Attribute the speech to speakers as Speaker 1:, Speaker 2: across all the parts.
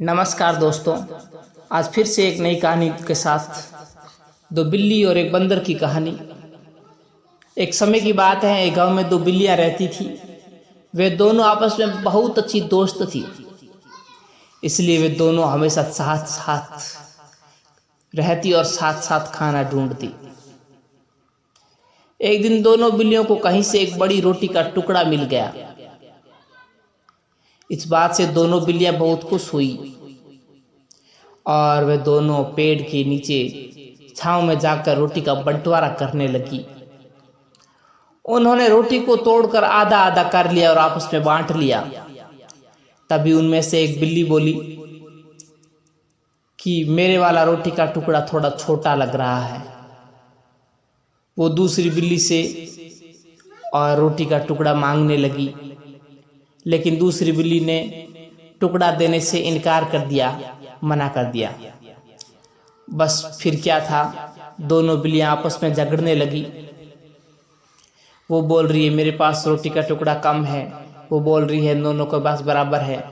Speaker 1: नमस्कार दोस्तों, आज फिर से एक नई कहानी के साथ दो बिल्ली और एक बंदर की कहानी। एक समय की बात है, एक गांव में दो बिल्लियां रहती थी। वे दोनों आपस में बहुत अच्छी दोस्त थी, इसलिए वे दोनों हमेशा साथ साथ रहती और साथ साथ खाना ढूंढती। एक दिन दोनों बिल्लियों को कहीं से एक बड़ी रोटी का टुकड़ा मिल गया। इस बात से दोनों बिल्लियां बहुत खुश हुई और वे दोनों पेड़ के नीचे छांव में जाकर रोटी का बंटवारा करने लगी। उन्होंने रोटी को तोड़कर आधा आधा कर लिया और आपस में बांट लिया। तभी उनमें से एक बिल्ली बोली कि मेरे वाला रोटी का टुकड़ा थोड़ा छोटा लग रहा है। वो दूसरी बिल्ली से और रोटी का टुकड़ा मांगने लगी, लेकिन दूसरी बिल्ली ने टुकड़ा देने से इनकार कर दिया, मना कर दिया। बस फिर क्या था, दोनों बिल्लियां आपस में झगड़ने लगी। वो बोल रही है मेरे पास रोटी का टुकड़ा कम है, वो बोल रही है दोनों के पास बराबर है।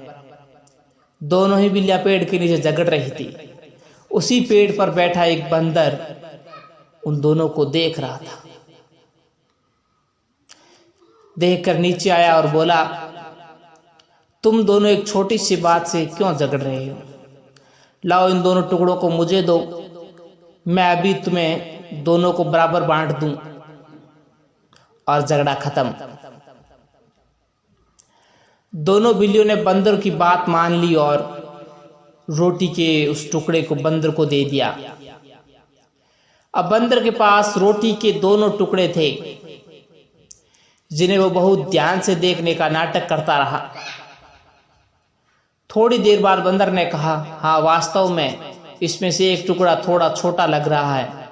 Speaker 1: दोनों ही बिल्लियां पेड़ के नीचे झगड़ रही थी। उसी पेड़ पर बैठा एक बंदर उन दोनों को देख रहा था। देखकर नीचे आया और बोला, तुम दोनों एक छोटी सी बात से क्यों झगड़ रहे हो? लाओ इन दोनों टुकड़ों को मुझे दो, मैं अभी तुम्हें दोनों को बराबर बांट दूं और झगड़ा खत्म। दोनों बिल्लियों ने बंदर की बात मान ली और रोटी के उस टुकड़े को बंदर को दे दिया। अब बंदर के पास रोटी के दोनों टुकड़े थे, जिन्हें वो बहुत ध्यान से देखने का नाटक करता रहा। थोड़ी देर बाद बंदर ने कहा, हाँ वास्तव में इसमें से एक टुकड़ा थोड़ा छोटा लग रहा है।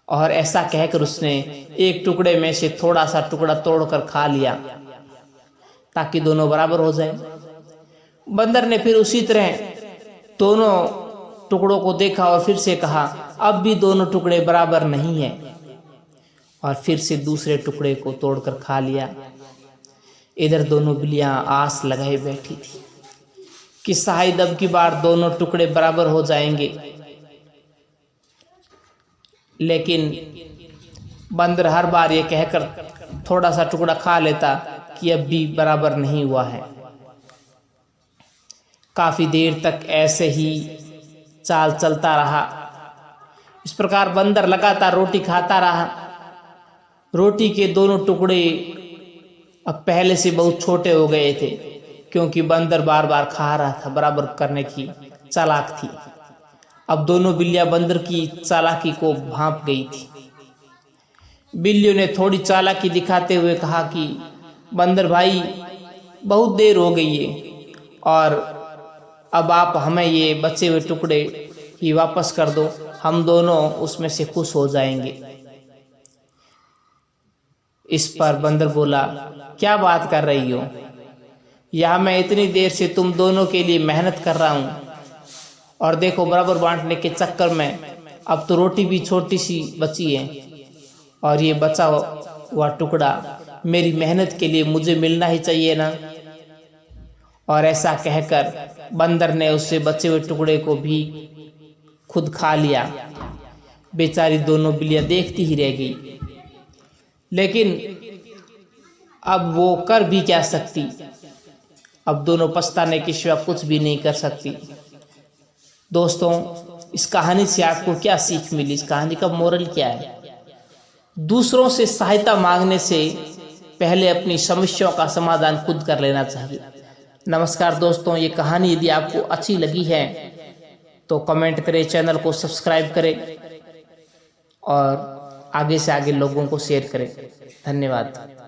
Speaker 1: और ऐसा कहकर उसने एक टुकड़े में से थोड़ा सा टुकड़ा तोड़कर खा लिया ताकि दोनों बराबर हो जाए। बंदर ने फिर उसी तरह दोनों टुकड़ों को देखा और फिर से कहा, अब भी दोनों टुकड़े बराबर नहीं हैं, और फिर से दूसरे टुकड़े को तोड़कर खा लिया। इधर दोनों बिल्लियां आस लगाए बैठी थी कि शायद अब की बार दोनों टुकड़े बराबर हो जाएंगे, लेकिन बंदर हर बार ये कहकर थोड़ा सा टुकड़ा खा लेता कि अब भी बराबर नहीं हुआ है। काफी देर तक ऐसे ही चाल चलता रहा। इस प्रकार बंदर लगातार रोटी खाता रहा। रोटी के दोनों टुकड़े अब पहले से बहुत छोटे हो गए थे, क्योंकि बंदर बार बार खा रहा था, बराबर करने की चालाक थी। अब दोनों बिल्लियां बंदर की चालाकी को भांप गई थी। बिल्लियों ने थोड़ी चालाकी दिखाते हुए कहा कि बंदर भाई, बहुत देर हो गई है और अब आप हमें ये बचे हुए टुकड़े ही वापस कर दो, हम दोनों उसमें से खुश हो जाएंगे। इस पर बंदर बोला, क्या बात कर रही हो? यह मैं इतनी देर से तुम दोनों के लिए मेहनत कर रहा हूं, और देखो बराबर बांटने के चक्कर में अब तो रोटी भी छोटी सी बची है, और ये बचा हुआ टुकड़ा मेरी मेहनत के लिए मुझे मिलना ही चाहिए ना। और ऐसा कहकर बंदर ने उससे बचे हुए टुकड़े को भी खुद खा लिया। बेचारी दोनों बिल्लियां देखती ही रह गई, लेकिन अब वो कर भी क्या सकती। अब दोनों पछताने के सिवा कुछ भी नहीं कर सकती। दोस्तों, इस कहानी से आपको क्या सीख मिली? इस कहानी का मोरल क्या है? दूसरों से सहायता मांगने से पहले अपनी समस्याओं का समाधान खुद कर लेना चाहिए। नमस्कार दोस्तों, ये कहानी यदि आपको अच्छी लगी है तो कमेंट करें, चैनल को सब्सक्राइब करें और आगे से आगे लोगों को शेयर करें। धन्यवाद।